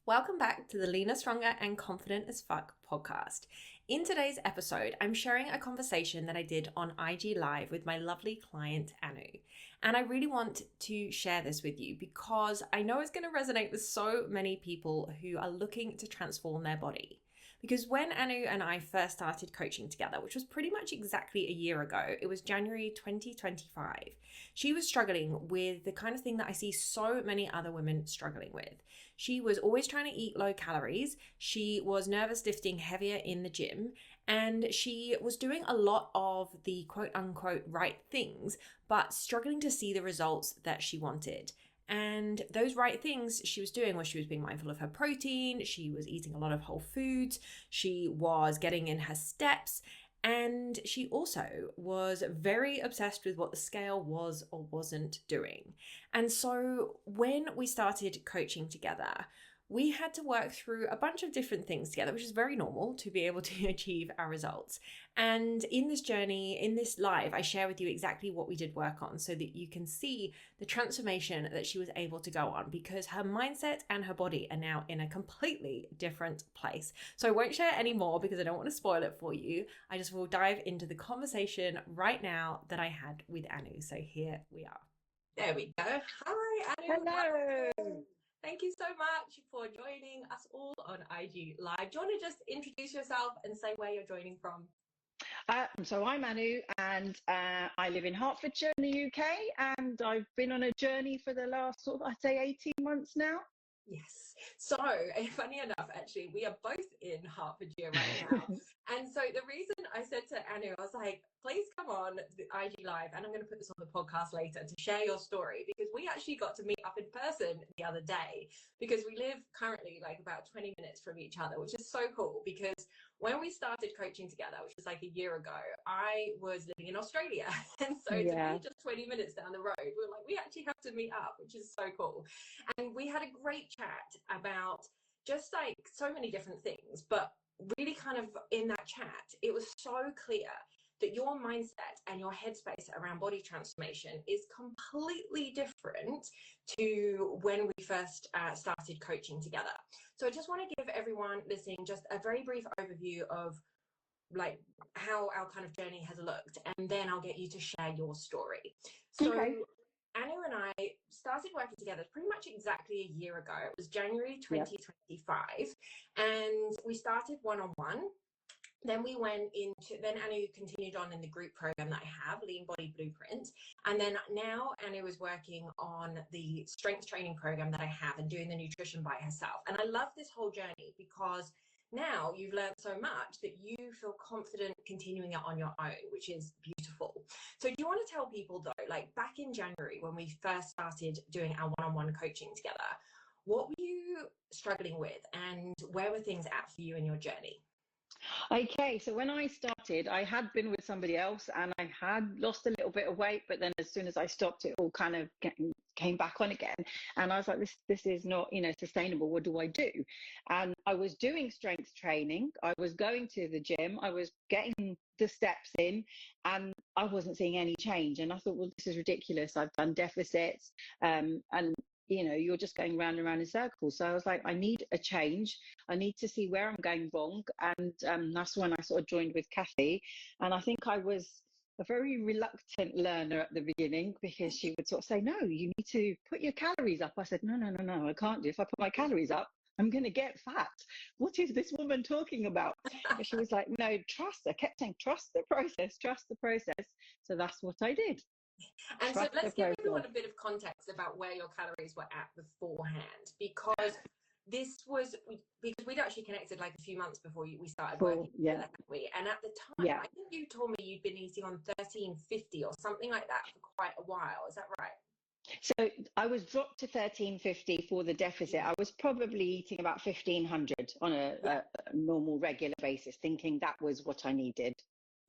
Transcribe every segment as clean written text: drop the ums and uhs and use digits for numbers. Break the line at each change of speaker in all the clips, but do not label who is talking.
Welcome back to the Leaner, Stronger, and Confident as Fuck podcast. In today's episode, I'm sharing a conversation that I did on IG Live with my lovely client, Anu. And I really want to share this with you because I know it's going to resonate with so many people who are looking to transform their body. Because when Anu and I first started coaching together, which was pretty much exactly a year ago, it was January 2025, she was struggling with the kind of thing that I see so many other women struggling with. She was always trying to eat low calories. She was nervous lifting heavier in the gym, and she was doing a lot of the quote unquote right things, but struggling to see the results that she wanted. And those right things she was doing was she was being mindful of her protein, she was eating a lot of whole foods, she was getting in her steps, and she also was very obsessed with what the scale was or wasn't doing. And so when we started coaching together, we had to work through a bunch of different things together, which is very normal to be able to achieve our results. And in this journey, in this live, I share with you exactly what we did work on so that you can see the transformation that she was able to go on, because her mindset and her body are now in a completely different place. So I won't share any more because I don't want to spoil it for you. I just will dive into the conversation right now that I had with Anu. So here we are. There we go. Hi, Anu.
Hello.
Thank you so much for joining us all on IG Live. Do you want to just introduce yourself and say where you're joining from?
So I'm Anu, and I live in Hertfordshire in the UK, and I've been on a journey for the last I'd say 18 months now.
Yes. So, funny enough, actually, we are both in Hertfordshire right now. And so the reason I said to Anu, I was like, please come on the IG Live, and I'm going to put this on the podcast later to share your story, because we actually got to meet up in person the other day, because we live currently like about 20 minutes from each other, which is so cool. Because when we started coaching together, which was like a year ago, I was living in Australia. And so to be just 20 minutes down the road, we were like, we actually have to meet up, which is so cool. And we had a great chat about just like so many different things, but really kind of in that chat, it was so clear that your mindset and your headspace around body transformation is completely different to when we first started coaching together. So I just want to give everyone listening just a very brief overview of like how our kind of journey has looked, and then I'll get you to share your story. So
Okay.
Anu and I started working together pretty much exactly a year ago. It was January 2025, and we started one-on-one. Then we went into, then Anu continued on in the group program that I have, Lean Body Blueprint. And then now Anu is working on the strength training program that I have and doing the nutrition by herself. And I love this whole journey because now you've learned so much that you feel confident continuing it on your own, which is beautiful. So do you want to tell people though, like back in January when we first started doing our one-on-one coaching together, what were you struggling with and where were things at for you in your journey?
Okay, so when I started, I had been with somebody else and I had lost a little bit of weight, but then as soon as I stopped, it all kind of came back on again. And I was like, this is not, sustainable. What do I do? And I was doing strength training. I was going to the gym. I was getting the steps in, and I wasn't seeing any change. And I thought, well, this is ridiculous. I've done deficits, and you're just going round and round in circles. So I was like, I need a change. I need to see where I'm going wrong. And that's when I sort of joined with Kathy. And I think I was a very reluctant learner at the beginning, because she would sort of say, no, you need to put your calories up. I said, no, I can't do. If I put my calories up, I'm going to get fat. What is this woman talking about? But she was like, no, trust. I kept saying, trust the process, trust the process. So that's what I did.
And so
Trust the
let's give everyone
process.
a bit of context about where your calories were at beforehand, because this was because we'd actually connected like a few months before we started working together, hadn't we? And at the time,
Yeah.
I think you told me you'd been eating on 1350 or something like that for quite a while. Is that right?
So I was dropped to 1350 for the deficit. I was probably eating about 1500 on
Yeah.
a normal, regular basis, thinking that was what I needed.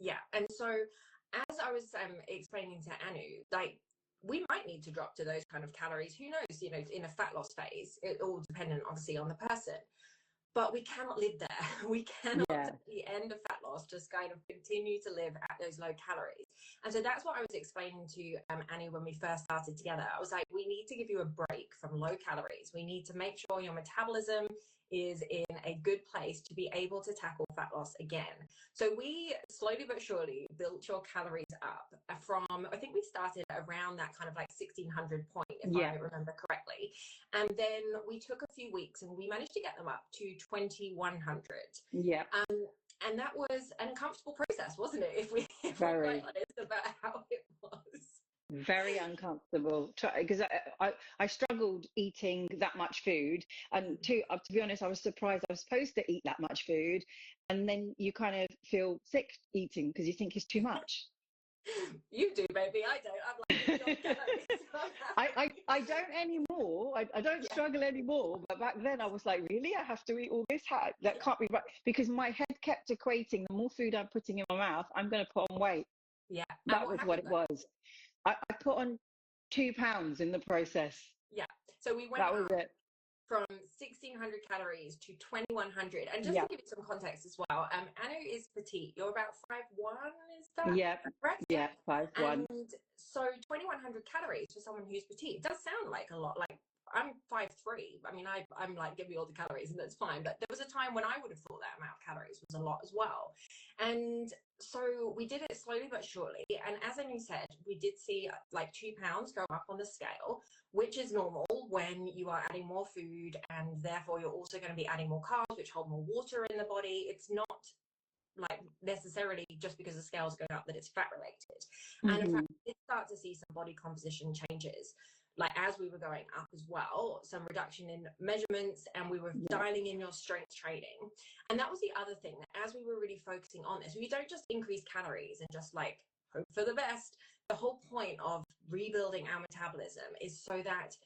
Yeah. And so as I was explaining to Anu, like we might need to drop to those kind of calories. Who knows, in a fat loss phase, it all dependent obviously on the person. but we cannot live there. We cannot,
Yeah.
at the end of fat loss, just kind of continue to live at those low calories. And so that's what I was explaining to Annie when we first started together. I was like, we need to give you a break from low calories. We need to make sure your metabolism is in a good place to be able to tackle fat loss again. So we slowly but surely built your calories up from, I think we started around that kind of like 1600 point, if I remember correctly. And then we took a few weeks and we managed to get them up to 2100.
Yeah.
And that was an uncomfortable process, wasn't it? If we're quite
Very.
honest about how it was.
Very uncomfortable because I struggled eating that much food, and to be honest, I was surprised I was supposed to eat that much food, and then you kind of feel sick eating because you think it's too much.
You do, baby. I don't. I'm like, give me all the calories.
I don't anymore. I don't struggle anymore. But back then I was like, really? I have to eat all this? That can't be right. Because my head kept equating the more food I'm putting in my mouth, I'm going to put on weight.
Yeah.
That was what it was. I put on 2 pounds in the process.
Yeah. So we went
that was it.
From 1600 calories to 2100. And just to give you some context as well, Anu is petite. You're about 5'1", is that correct?
Yeah, 5'1".
And so 2100 calories for someone who's petite, it does sound like a lot. Like, I'm 5'3". I mean, I'm like, give me all the calories and that's fine. But there was a time when I would have thought that amount of calories was a lot as well. And so we did it slowly but surely. And as Anu said, we did see like 2 pounds go up on the scale, which is normal when you are adding more food, and therefore you're also going to be adding more carbs, which hold more water in the body. It's not like necessarily just because the scale's going up that it's fat related. And in fact, we did start to see some body composition changes, like as we were going up as well, some reduction in measurements, and we were dialing in your strength training. And that was the other thing, that as we were really focusing on this, we don't just increase calories and just like hope for the best. The whole point of rebuilding our metabolism is so that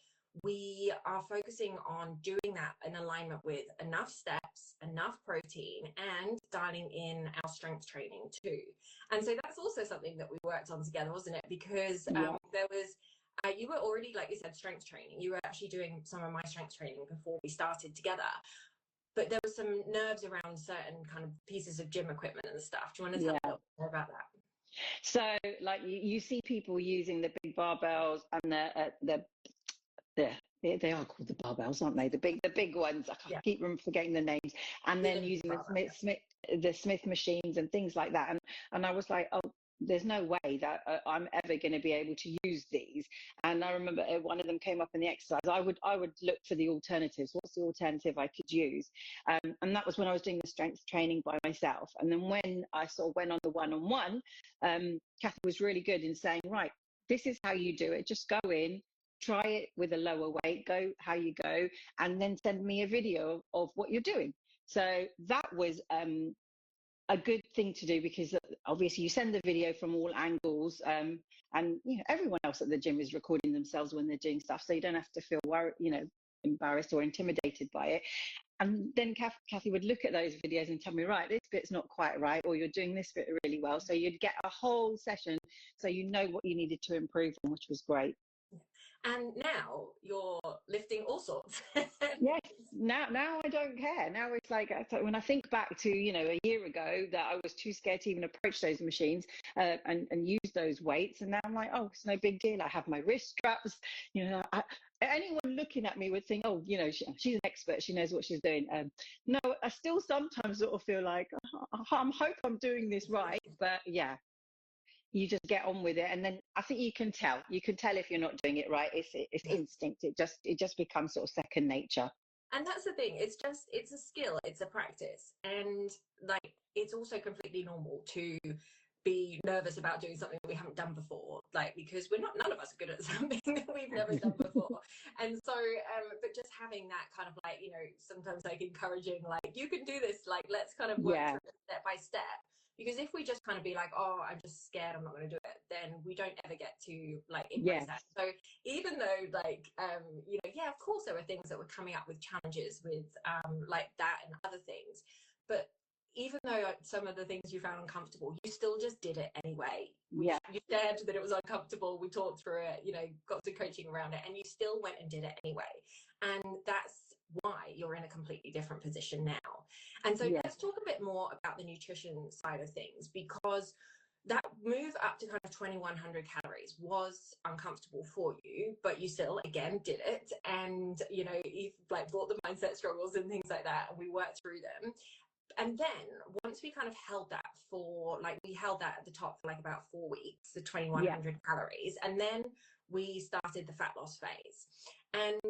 we are focusing on doing that in alignment with enough steps, enough protein, and dialing in our strength training too. And so that's also something that we worked on together, wasn't it? Because there was, you were already, like you said, strength training. You were actually doing some of my strength training before we started together. But there was some nerves around certain kind of pieces of gym equipment and stuff. Do you want to tell a little more about that?
So, like you see people using the big barbells and they are called the barbells, aren't they? The big ones. I can't keep forgetting the names. And then using the Smith machines and things like that. And I was like, oh, there's no way that I'm ever going to be able to use these. And I remember one of them came up in the exercise. I would look for the alternatives. What's the alternative I could use? And that was when I was doing the strength training by myself. And then when I sort of went on the one-on-one, Kathy was really good in saying, right, this is how you do it. Just go in, try it with a lower weight, go how you go, and then send me a video of what you're doing. So that was a good thing to do, because obviously you send the video from all angles, and everyone else at the gym is recording themselves when they're doing stuff, so you don't have to feel worried, embarrassed or intimidated by it. And then Kathy would look at those videos and tell me, right, this bit's not quite right, or you're doing this bit really well. So you'd get a whole session so you know what you needed to improve on, which was great.
And now you're lifting all sorts.
Yes, now I don't care. Now it's like, when I think back to a year ago, that I was too scared to even approach those machines and use those weights, and now I'm like, oh, it's no big deal. I have my wrist straps. Anyone looking at me would think, oh, she's an expert. She knows what she's doing. No, I still sometimes sort of feel like, I hope I'm doing this right, but yeah. You just get on with it, and then I think you can tell if you're not doing it right. It's instinct. It just becomes sort of second nature.
And that's the thing, it's a skill, it's a practice, and like it's also completely normal to be nervous about doing something that we haven't done before, like, because none of us are good at something that we've never done before. And so but just having that kind of like, sometimes like encouraging, like, you can do this, like, let's kind of work through it step by step. Because if we just kind of be like, oh, I'm just scared, I'm not going to do it, then we don't ever get to like embrace that. So even though like, of course there were things that were coming up with challenges with like that and other things, but even though some of the things you found uncomfortable, you still just did it anyway. You shared that it was uncomfortable, we talked through it, got some coaching around it, and you still went and did it anyway. And that's why you're in a completely different position now. And so
Yeah.
let's talk a bit more about the nutrition side of things, because that move up to kind of 2100 calories was uncomfortable for you, but you still again did it. And you know, you've like brought the mindset struggles and things like that, and we worked through them. And then once we kind of held that for like, we held that at the top for like about 4 weeks, the 2100 calories, and then we started the fat loss phase. And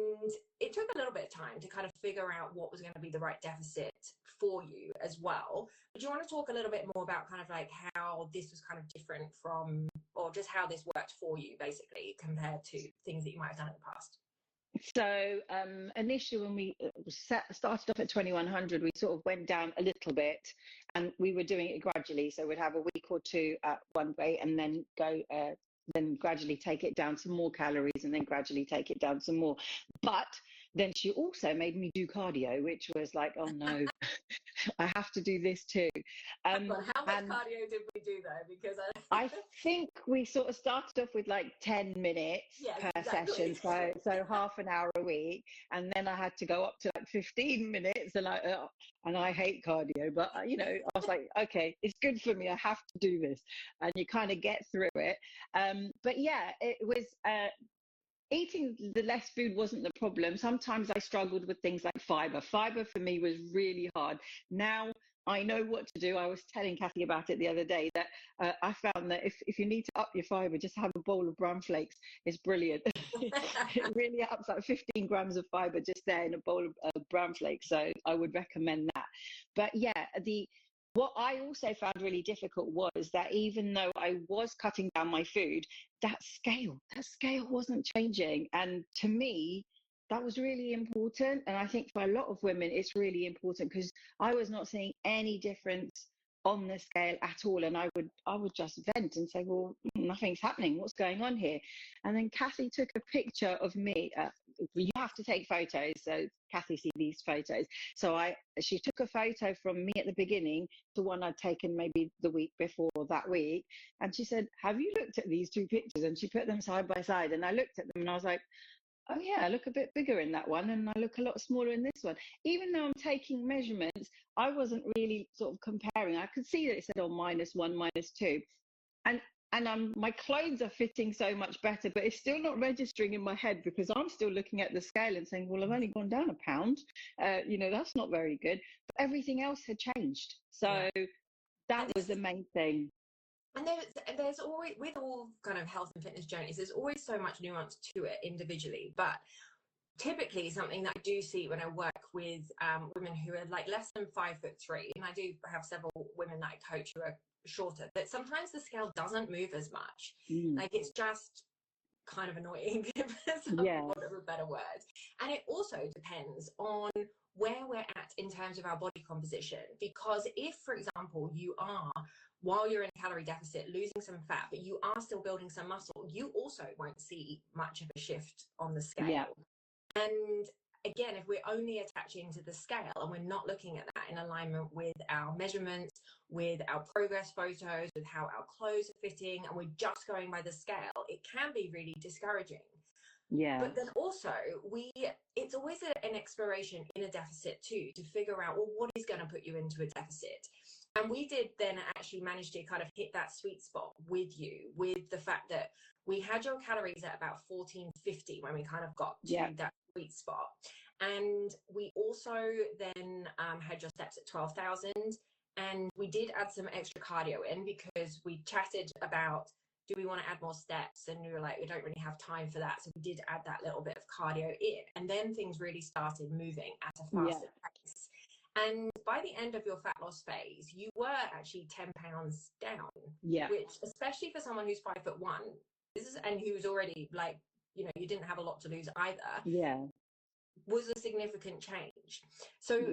it took a little bit of time to kind of figure out what was going to be the right deficit for you as well. But do you want to talk a little bit more about kind of like how this was kind of different from, or just how this worked for you basically compared to things that you might have done in the past?
So initially, when we started off at 2100, we sort of went down a little bit, and we were doing it gradually. So we'd have a week or two at one weight, and then go, then gradually take it down some more calories, and then gradually take it down some more. But then she also made me do cardio, which was like, oh no, I have to do this too.
How much cardio did we do though? Because
I think we sort of started off with like 10 minutes per session, so half an hour a week, and then I had to go up to like 15 minutes, and I hate cardio, but you know, I was like, okay, it's good for me, I have to do this, and you kind of get through it. But yeah, it was eating the less food wasn't the problem. Sometimes I struggled with things like fiber. Fiber for me was really hard. Now I know what to do. I was telling Kathy about it the other day, that I found that if you need to up your fiber, just have a bowl of bran flakes. It's brilliant. It really ups, like 15 grams of fiber just there in a bowl of bran flakes. So I would recommend that. But yeah, what I also found really difficult was that even though I was cutting down my food, that scale wasn't changing. And to me, that was really important. And I think for a lot of women, it's really important, because I was not seeing any difference on the scale at all. And I would just vent and say, well, nothing's happening. What's going on here? And then Kathy took a picture of me. You have to take photos. So Kathy see these photos. So she took a photo from me at the beginning to one I'd taken maybe the week before that week. And she said, have you looked at these two pictures? And she put them side by side. And I looked at them and I was like, oh yeah, I look a bit bigger in that one, and I look a lot smaller in this one. Even though I'm taking measurements, I wasn't really sort of comparing. I could see that it said, oh, -1, -2. And my clothes are fitting so much better, but it's still not registering in my head, because I'm still looking at the scale and saying, well, I've only gone down a pound. You know, that's not very good. But everything else had changed. So that was the main thing.
And there's always, with all kind of health and fitness journeys, there's always so much nuance to it individually. But typically something that I do see when I work with women who are like less than 5'3", and I do have several women that I coach who are shorter, that sometimes the scale doesn't move as much. Like it's just kind of annoying, for want of a better word. And it also depends on where we're at in terms of our body composition, because if, for example, you are, while you're in a calorie deficit, losing some fat, but you are still building some muscle, you also won't see much of a shift on the scale. And again, if we're only attaching to the scale and we're not looking at that in alignment with our measurements, with our progress photos, with how our clothes are fitting, and we're just going by the scale, it can be really discouraging. But then also it's always an exploration in a deficit too, to figure out, well, what is going to put you into a deficit? And we did then actually manage to kind of hit that sweet spot with you, with the fact that we had your calories at about 1450 when we kind of got to that sweet spot. And we also then had your steps at 12,000. And we did add some extra cardio in, because we chatted about, do we want to add more steps? And we were like, we don't really have time for that. So we did add that little bit of cardio in. And then things really started moving at a faster pace. And by the end of your fat loss phase, you were actually 10 pounds down, which, especially for someone who's 5'1", and who's already like, you know, you didn't have a lot to lose either, was a significant change. So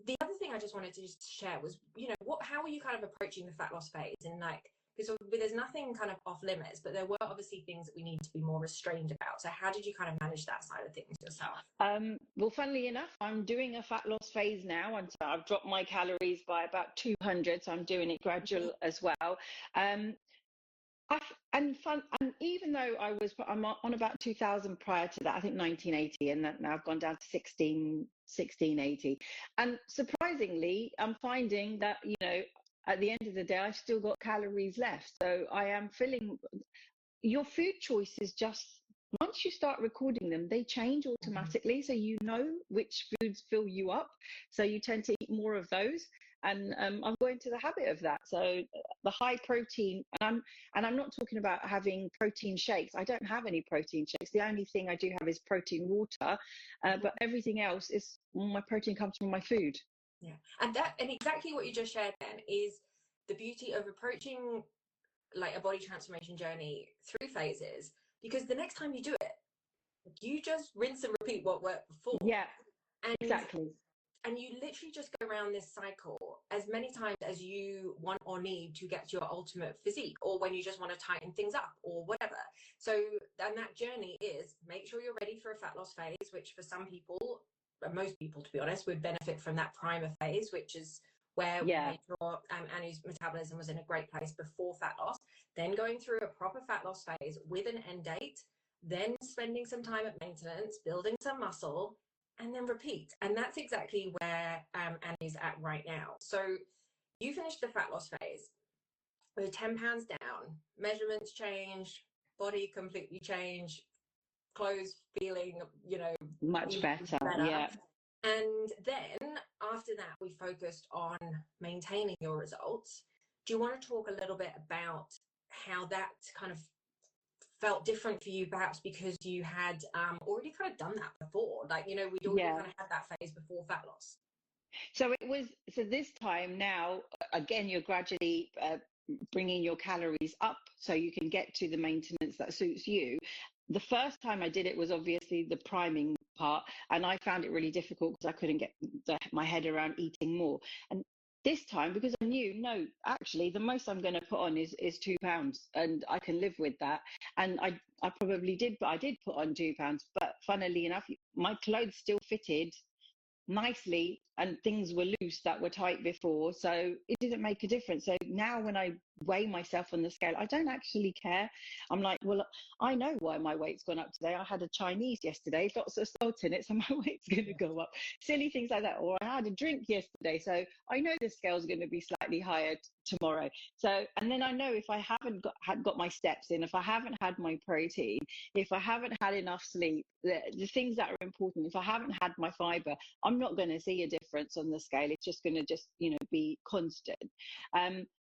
the other thing I just wanted to just share was, you know, how are you kind of approaching the fat loss phase? And like, because there's nothing kind of off limits, but there were obviously things that we need to be more restrained about. So how did you kind of manage that side of things yourself?
Well, funnily enough, I'm doing a fat loss phase now, and so I've dropped my calories by about 200. So I'm doing it gradual as well. And fun, and even though I'm on about 2000 prior to that, I think 1980, and that now I've gone down to 1680. And surprisingly, I'm finding that, at the end of the day, I've still got calories left. So I am filling your food choices just once you start recording them, they change
Mhm.
automatically. So you know which foods fill you up. So you tend to eat more of those. And I'm going to the habit of that. So the high protein, and I'm not talking about having protein shakes. I don't have any protein shakes. The only thing I do have is protein water, but everything else is my protein comes from my food.
Yeah. And exactly what you just shared then is the beauty of approaching like a body transformation journey through phases, because the next time you do it, you just rinse and repeat what worked before.
Yeah,
And
exactly.
and you literally just go around this cycle as many times as you want or need to get to your ultimate physique, or when you just want to tighten things up or whatever. So, and that journey is make sure you're ready for a fat loss phase, which for some people, most people to be honest, would benefit from that primer phase, which is where we
Yeah.
made sure Annie's metabolism was in a great place before fat loss, then going through a proper fat loss phase with an end date, then spending some time at maintenance, building some muscle, and then repeat. And that's exactly where Annie's at right now. So you finished the fat loss phase with 10 pounds down, measurements changed, body completely changed, clothes feeling,
Much
even
better.
better.
Yeah.
And then after that, we focused on maintaining your results. Do you want to talk a little bit about how that kind of felt different for you, perhaps because you had already kind of done that before? Like, we'd already
Yeah.
kind of had that phase before fat loss.
So this time now, again, you're gradually bringing your calories up so you can get to the maintenance that suits you. The first time I did it was obviously the priming part, and I found it really difficult because I couldn't get my head around eating more. And this time, because I knew, no, actually, the most I'm going to put on is 2 pounds, and I can live with that. And I probably did, but I did put on 2 pounds. But funnily enough, my clothes still fitted nicely and things were loose that were tight before, so it didn't make a difference. So now when I weigh myself on the scale, I don't actually care. I'm like, well, I know why my weight's gone up today. I had a Chinese yesterday, lots of salt in it, so my weight's going to go up. Silly things like that. Or I had a drink yesterday, so I know the scale's going to be slightly higher tomorrow. So, and then I know if I haven't got my steps in, if I haven't had my protein, if I haven't had enough sleep, the things that are important, if I haven't had my fiber, I'm not going to see a difference on the scale. It's just going to be constant.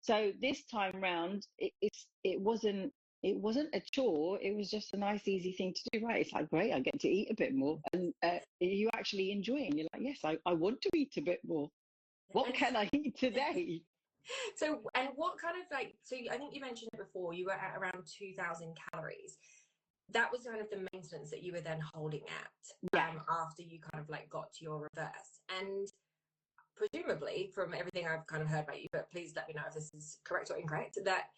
So this time round, it wasn't a chore. It was just a nice, easy thing to do. Right? It's like, great, I get to eat a bit more, and you actually enjoy it. And you're like, yes, I want to eat a bit more. What
And
can I eat today?
so, and what kind of like, so I think you mentioned it before, you were at around 2000 calories. That was kind of the maintenance that you were then holding at
Yeah.
after you kind of like got to your reverse. And presumably, from everything I've kind of heard about you, but please let me know if this is correct or incorrect, that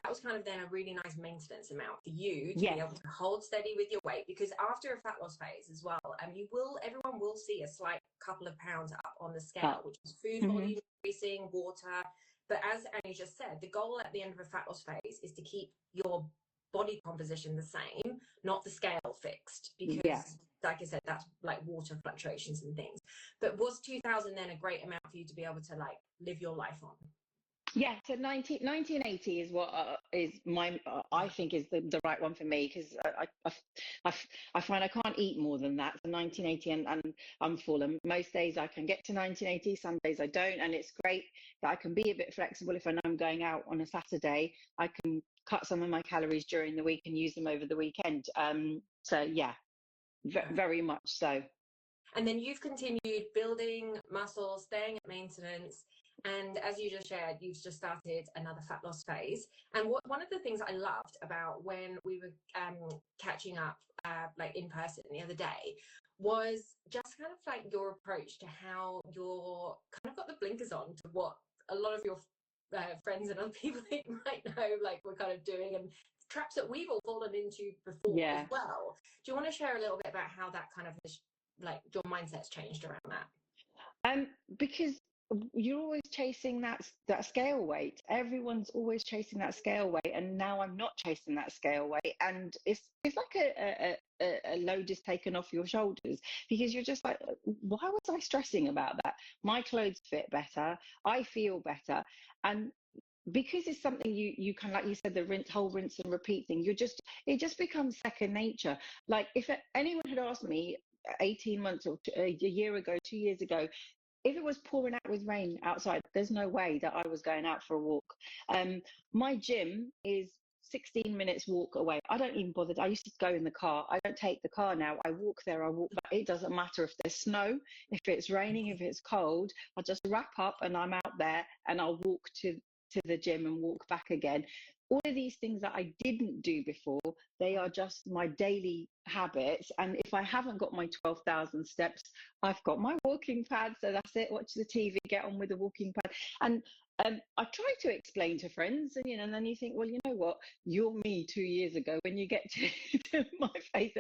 was kind of then a really nice maintenance amount for you to be
Yes.
able to hold steady with your weight, because after a fat loss phase as well, everyone will see a slight couple of pounds up on the scale,
Up.
which is food
Hmm.
volume increasing, water. But as Annie just said, the goal at the end of a fat loss phase is to keep your body composition the same, not the scale fixed,
Yeah.
because like I said, that's like water fluctuations and things. But was 2000 then a great amount for you to be able to like live your life on?
Yeah, so 1980 is what is my I think is the right one for me, because I, I find I can't eat more than that. So 1980, and I'm full. And most days I can get to 1980, some days I don't. And it's great that I can be a bit flexible. If I know I'm going out on a Saturday, I can cut some of my calories during the week and use them over the weekend. So yeah, very much so.
And then you've continued building muscle, staying at maintenance. And as you just shared, you've just started another fat loss phase. And one of the things I loved about when we were catching up, like in person the other day, was just kind of like your approach to how you're kind of got the blinkers on to what a lot of your friends and other people that you might know, like we're kind of doing, and traps that we've all fallen into before as
Yeah.
well. Do you want to share a little bit about how that kind of has, like, your mindset's changed around that?
Because you're always chasing that scale weight. Everyone's always chasing that scale weight, and now I'm not chasing that scale weight, and it's like a load is taken off your shoulders, because you're just like, why was I stressing about that? My clothes fit better, I feel better, and because it's something you can, like you said, the whole rinse and repeat thing, it just becomes second nature. Like if anyone had asked me 18 months or a year ago, 2 years ago, if it was pouring out with rain outside, there's no way that I was going out for a walk. My gym is 16 minutes walk away. I don't even bother. I used to go in the car. I don't take the car now. I walk there, I walk back. It doesn't matter if there's snow, if it's raining, if it's cold. I just wrap up and I'm out there, and I'll walk to the gym and walk back again. All of these things that I didn't do before, they are just my daily habits. And if I haven't got my 12,000 steps, I've got my walking pad. So that's it. Watch the TV, get on with the walking pad. And I try to explain to friends, and and then you think, well, you know what? You're me 2 years ago. When you get to my face,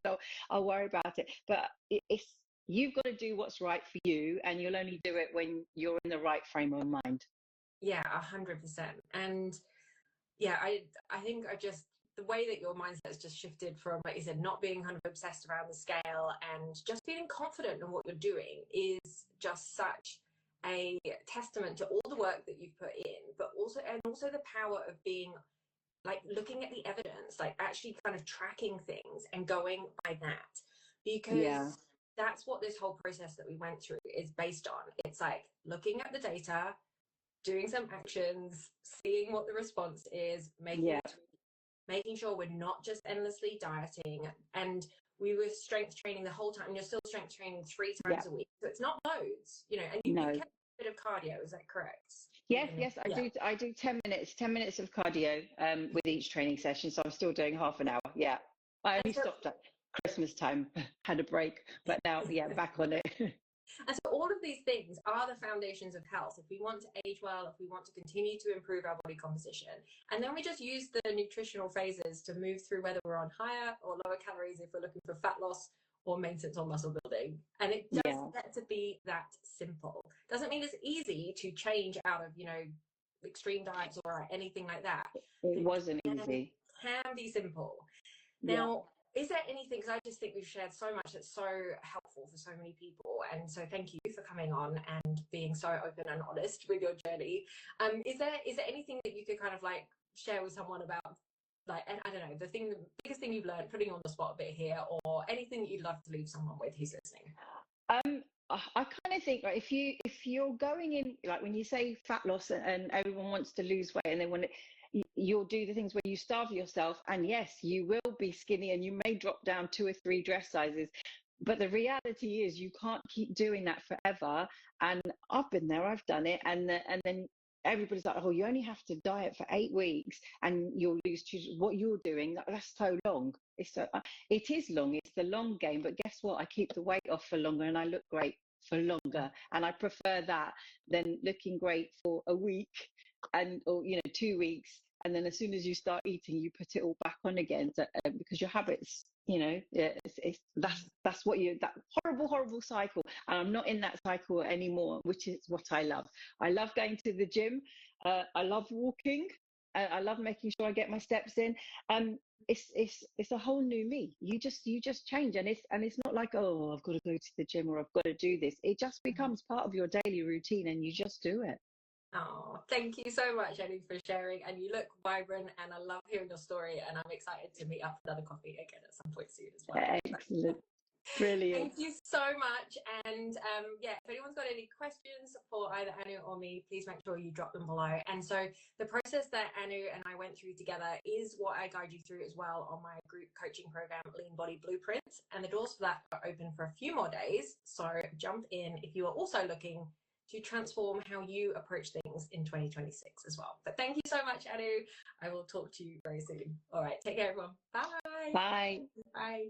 I'll worry about it. But it's you've got to do what's right for you, and you'll only do it when you're in the right frame of mind.
Yeah, 100%. And yeah, I think the way that your mindset has just shifted from, like you said, not being kind of obsessed around the scale and just feeling confident in what you're doing is just such a testament to all the work that you've put in, but also the power of being like looking at the evidence, like actually kind of tracking things and going by that,
Yeah,
because that's what this whole process that we went through is based on. It's like looking at the data, doing some actions, seeing what the response is,
yeah,
making sure we're not just endlessly dieting. And we were strength training the whole time. And you're still strength training 3 times
yeah.
a week, so it's not loads, and you
No.
kept a bit of cardio. Is that correct?
Yes,
Even if,
yes, I
yeah.
do. I do 10 minutes of cardio with each training session. So I'm still doing half an hour. Yeah. I
And
only
so
stopped at Christmas time, had a break, but now, yeah, back on it.
And so all of these things are the foundations of health. If we want to age well, if we want to continue to improve our body composition, and then we just use the nutritional phases to move through whether we're on higher or lower calories, if we're looking for fat loss or maintenance or muscle building. And it does
Yeah,
get to be that simple. Doesn't mean it's easy to change out of, extreme diets or anything like that.
it
But
wasn't
it
easy.
can be simple.
Yeah.
Now, is there anything, because I just think we've shared so much that's so helpful for so many people, and so thank you for coming on and being so open and honest with your journey. Is there anything that you could kind of like share with someone about, like, and I don't know, the biggest thing you've learned, putting you on the spot a bit here, or anything that you'd love to leave someone with who's listening?
I kind of think, like, if you're going in, like when you say fat loss, and everyone wants to lose weight and they want to, you'll do the things where you starve yourself, and yes, you will be skinny and you may drop down 2 or 3 dress sizes, but the reality is you can't keep doing that forever. And I've been there, I've done it, and then everybody's like, oh, you only have to diet for 8 weeks and you'll lose what you're doing. That's so long. It is long. It's the long game. But guess what? I keep the weight off for longer and I look great for longer. And I prefer that than looking great for a week or 2 weeks. And then as soon as you start eating, you put it all back on again. So, because your habits, yeah, that's that horrible cycle. And I'm not in that cycle anymore, which is what I love. I love going to the gym. I love walking. I love making sure I get my steps in. It's a whole new me. You just change, and it's not like, oh, I've got to go to the gym or I've got to do this. It just becomes part of your daily routine, and you just do it.
Oh, thank you so much, Ellie, for sharing. And you look vibrant, and I love hearing your story. And I'm excited to meet up for another coffee again at some point soon as well.
Excellent. Brilliant.
Thank you so much. And yeah, if anyone's got any questions for either Anu or me, please make sure you drop them below. And so the process that Anu and I went through together is what I guide you through as well on my group coaching program, Lean Body Blueprints. And the doors for that are open for a few more days. So jump in if you are also looking to transform how you approach things in 2026 as well. But thank you so much, Anu. I will talk to you very soon. All right, take care, everyone. Bye.
Bye.
Bye.